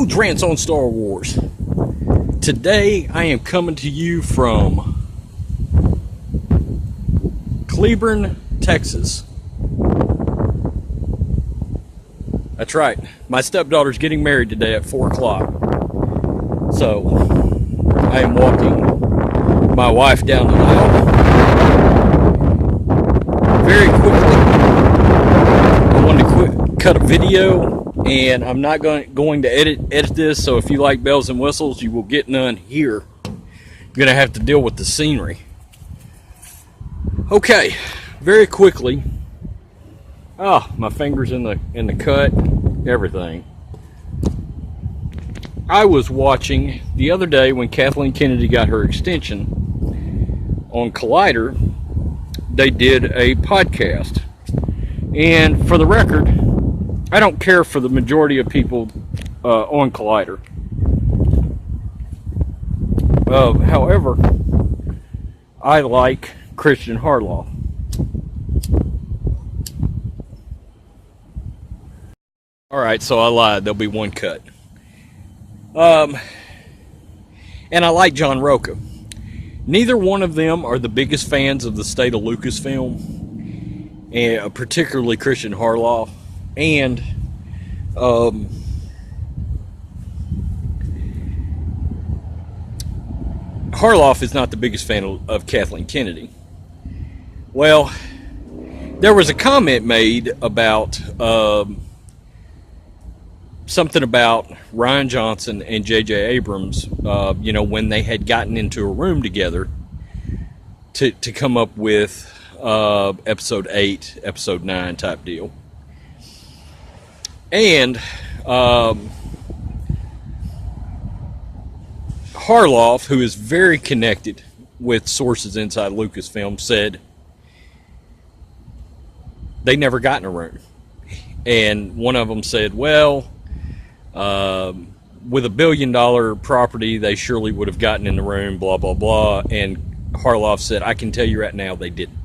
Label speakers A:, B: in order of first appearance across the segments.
A: Rhodes Rants on Star Wars. Today I am coming to you from Cleburne, Texas. That's right, my stepdaughter's getting married today at 4 o'clock. So I am walking my wife down the aisle. Very quickly, I wanted to cut a video, and I'm not going to edit this, so if you like bells and whistles, you will get none here. You're going to have to deal with the scenery. Okay, very quickly. Oh, my fingers in the cut, everything. I was watching the other day when Kathleen Kennedy got her extension on Collider. They did a podcast, and for the record, I don't care for the majority of people on Collider. However, I like Christian Harloff. Alright, so I lied. There'll be one cut. And I like John Roca. Neither one of them are the biggest fans of the state of Lucasfilm, and particularly Christian Harloff. And Harloff is not the biggest fan of Kathleen Kennedy. Well, there was a comment made about something about Rian Johnson and J.J. Abrams, when they had gotten into a room together to come up with episode 8, episode 9 type deal. And Harloff, who is very connected with sources inside Lucasfilm, said they never got in a room. And one of them said, well, with $1 billion property, they surely would have gotten in the room, blah, blah, blah. And Harloff said, I can tell you right now they didn't.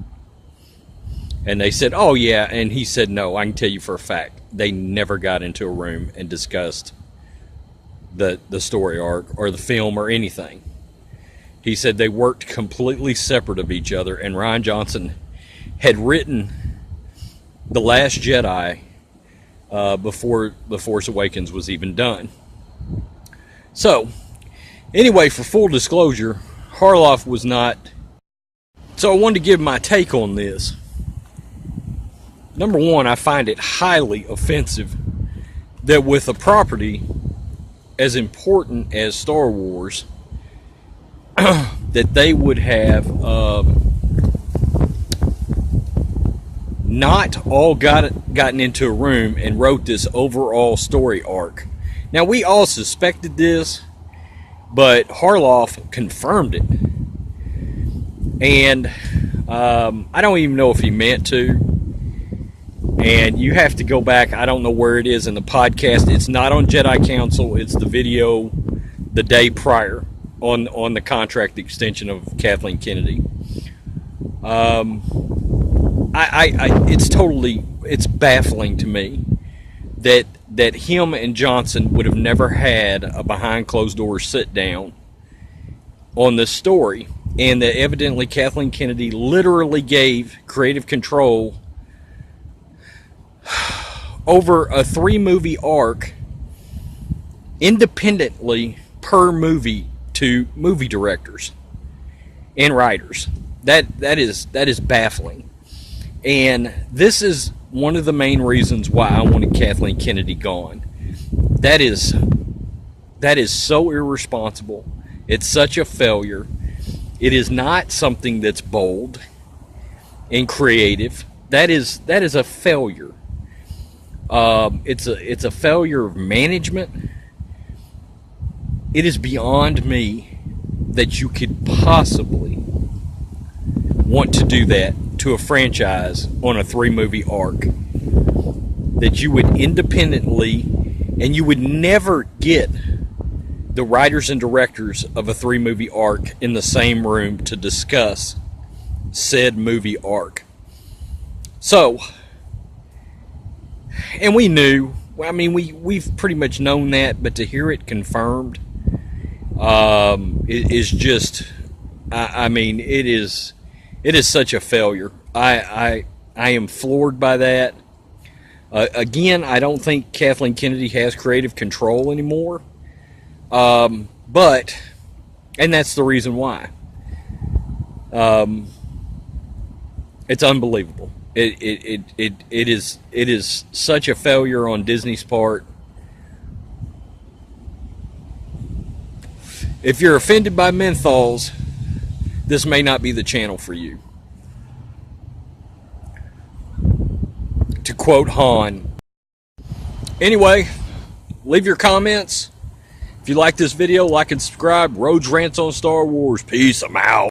A: And they said, oh, yeah. And he said, no, I can tell you for a fact. They never got into a room and discussed the story arc or the film or anything. He said they worked completely separate of each other. And Rian Johnson had written The Last Jedi before The Force Awakens was even done. So, anyway, for full disclosure, Harloff was not... So I wanted to give my take on this. Number one, I find it highly offensive that with a property as important as Star Wars, that they would have not all gotten into a room and wrote this overall story arc. Now, we all suspected this, but Harloff confirmed it. And I don't even know if he meant to. And you have to go back. I don't know where it is in the podcast. It's not on Jedi Council. It's the video the day prior on the contract extension of Kathleen Kennedy. It's baffling to me that him and Johnson would have never had a behind closed doors sit down on this story, and that evidently Kathleen Kennedy literally gave creative control over a 3-movie arc independently per movie to movie directors and writers. That is baffling. And this is one of the main reasons why I wanted Kathleen Kennedy gone. That is so irresponsible. It's such a failure. It is not something that's bold and creative. That is a failure. It's a failure of management. It is beyond me that you could possibly want to do that to a franchise on a 3-movie arc. That you would independently, and you would never get the writers and directors of a 3-movie arc in the same room to discuss said movie arc. So, and we knew I mean, we've pretty much known that, but to hear it confirmed is just, I mean, it is such a failure. I am floored by that. Again, I don't think Kathleen Kennedy has creative control anymore. But, and that's the reason why. It's unbelievable. It is such a failure on Disney's part. If you're offended by menthols, this may not be the channel for you. To quote Han. Anyway, leave your comments. If you like this video, like and subscribe. Rhodes Rants on Star Wars. Peace. I'm out.